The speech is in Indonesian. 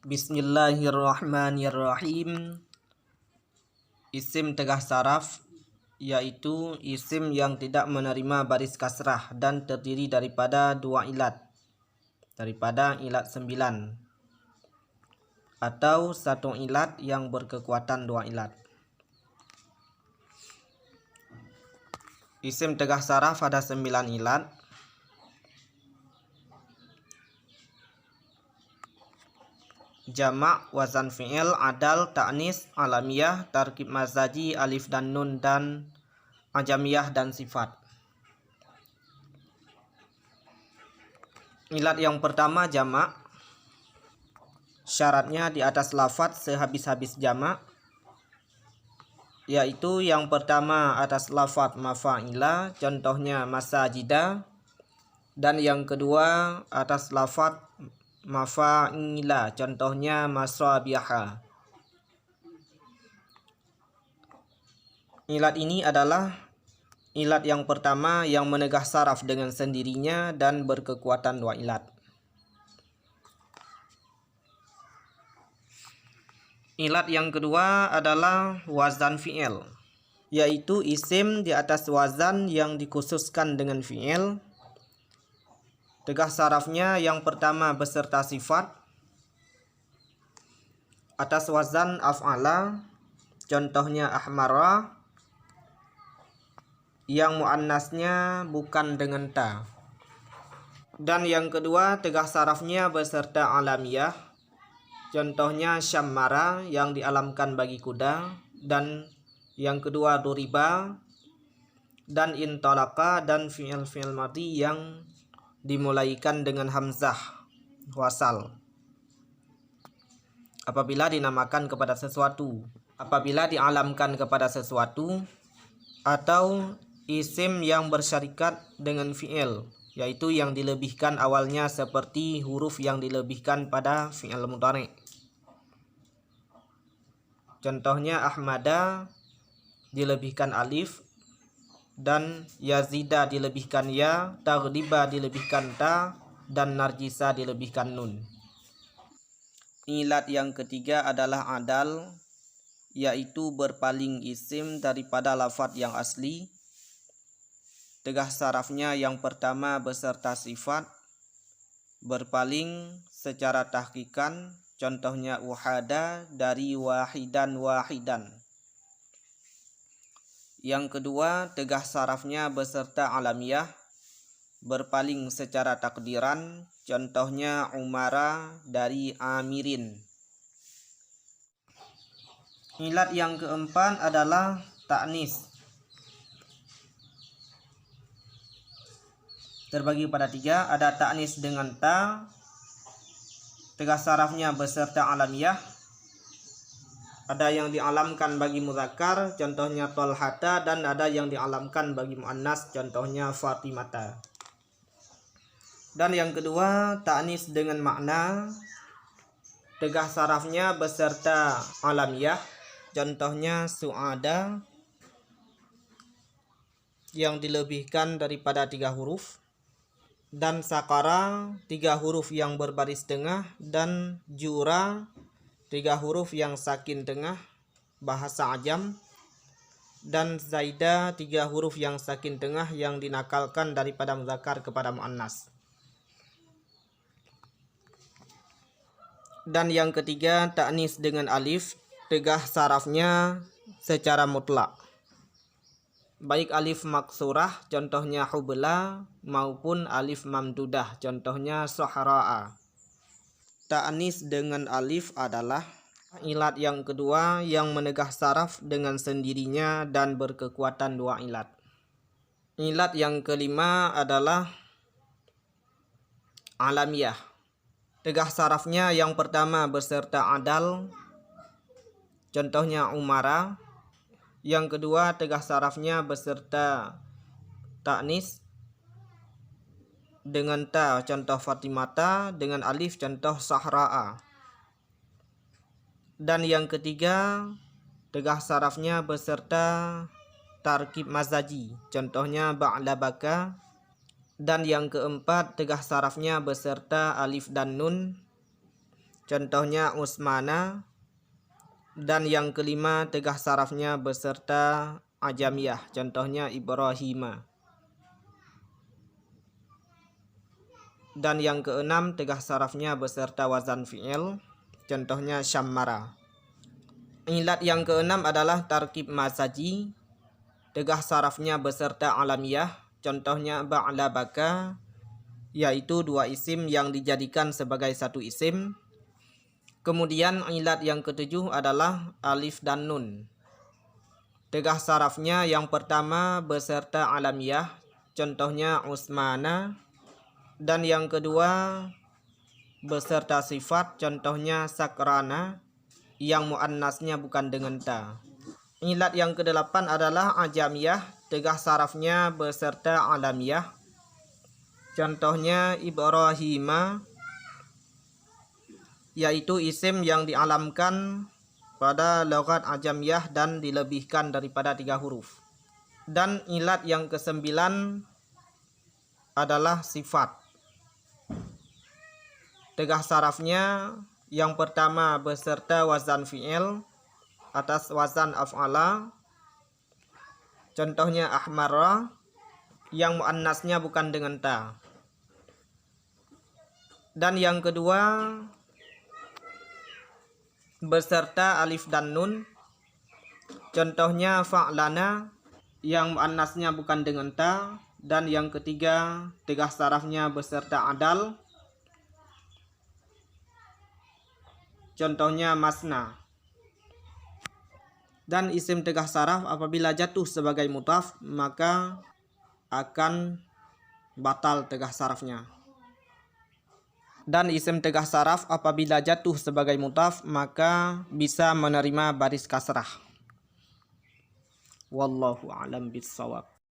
Bismillahirrahmanirrahim. Isim tegah saraf yaitu isim yang tidak menerima baris kasrah dan terdiri daripada dua ilat, daripada ilat 9 atau satu ilat yang berkekuatan dua ilat. Isim tegah saraf ada 9 ilat. Jamak, wazan fi'il, adal, ta'nis, alamiyah, tarkib mazaji, alif dan nun, dan ajamiyah dan sifat. Ilat yang pertama jamak. Syaratnya di atas lafadz sehabis-habis jamak, yaitu yang pertama atas lafadz mafa'ila, contohnya masajida, dan yang kedua atas lafadz mafa'ila, contohnya masabiha. Ilat ini adalah ilat yang pertama yang menegah saraf dengan sendirinya dan berkekuatan dua ilat. Ilat yang kedua adalah wazan fi'il, yaitu isim di atas wazan yang dikhususkan dengan fi'il. Tegah sarafnya yang pertama beserta sifat atas wazan af'ala, contohnya ahmara, yang muannasnya bukan dengan ta. Dan yang kedua tegah sarafnya beserta alamiyah, contohnya syammara yang dialamkan bagi kuda, dan yang kedua duriba dan intolaka dan fi'il madhi yang dimulaikan dengan hamzah wasal apabila dinamakan kepada sesuatu, apabila dialamkan kepada sesuatu, atau isim yang bersyarikat dengan fi'il, yaitu yang dilebihkan awalnya seperti huruf yang dilebihkan pada fi'il mudhari'. Contohnya ahmada dilebihkan alif, dan yazida dilebihkan ya, taghliba dilebihkan ta, dan narjisa dilebihkan nun. Ilat yang ketiga adalah adal, yaitu berpaling isim daripada lafadz yang asli. Tegah sarafnya yang pertama beserta sifat, berpaling secara tahqiqan, contohnya uhada dari wahidan wahidan. Yang kedua tegah sarafnya beserta alamiyah, berpaling secara takdiran, contohnya umara dari amirin. Ilat yang keempat adalah ta'nis, terbagi pada tiga. Ada ta'nis dengan ta, tegah sarafnya beserta alamiyah. Ada yang dialamkan bagi muzakkar, contohnya Tolhata, dan ada yang dialamkan bagi muannas, contohnya Fatimata. Dan yang kedua ta'nis dengan makna, tegah sarafnya beserta alamiyah, contohnya Su'ada yang dilebihkan daripada 3 huruf, dan Sakara 3 huruf yang berbaris tengah, dan Jura 3 huruf yang sakin tengah bahasa ajam, dan Zaida 3 huruf yang sakin tengah yang dinakalkan daripada muzakkar kepada muannas. Dan yang ketiga ta'nis dengan alif, tegah sarafnya secara mutlak, baik alif maksurah contohnya hubla maupun alif mamdudah contohnya sohra'a. Ta'nis dengan alif adalah ilat yang kedua yang menegah saraf dengan sendirinya dan berkekuatan dua ilat. Ilat yang kelima adalah alamiyah. Tegah sarafnya yang pertama beserta adal, contohnya umara. Yang kedua tegah sarafnya beserta ta'nis dengan ta, contoh Fatimata, dengan alif, contoh Sahra'a. Dan yang ketiga tegah sarafnya beserta tarkib mazaji, contohnya ba'labaka. Dan yang keempat tegah sarafnya beserta alif dan nun, contohnya Usmana. Dan yang kelima tegah sarafnya beserta ajamiyah, contohnya Ibrahima. Dan yang keenam tegah sarafnya beserta wazan fi'il, contohnya Syammara. Ilat yang keenam adalah tarkib masaji, tegah sarafnya beserta alamiyah, contohnya Ba'labaka, yaitu dua isim yang dijadikan sebagai satu isim. Kemudian ilat yang ketujuh adalah alif dan nun. Tegah sarafnya yang pertama beserta alamiyah, contohnya Usmana. Dan yang kedua beserta sifat, contohnya Sakrana, yang muannasnya bukan dengan ta. Ilat yang kedelapan adalah ajamiyah, tegah sarafnya beserta alamiyah, contohnya Ibrahima, yaitu isim yang dialamkan pada logat ajamiyah dan dilebihkan daripada 3 huruf. Dan ilat yang kesembilan adalah sifat. Tegah sarafnya yang pertama beserta wazan fi'il atas wazan af'ala, contohnya ahmara, yang muannasnya bukan dengan ta. Dan yang kedua beserta alif dan nun, contohnya fa'lana, yang muannasnya bukan dengan ta. Dan yang ketiga tegah sarafnya beserta adal, contohnya masna. Dan isim tegah saraf apabila jatuh sebagai mudhaf maka akan batal tegah sarafnya. Dan isim tegah saraf apabila jatuh sebagai mudhaf maka bisa menerima baris kasrah. Wallahu a'lam bishawab.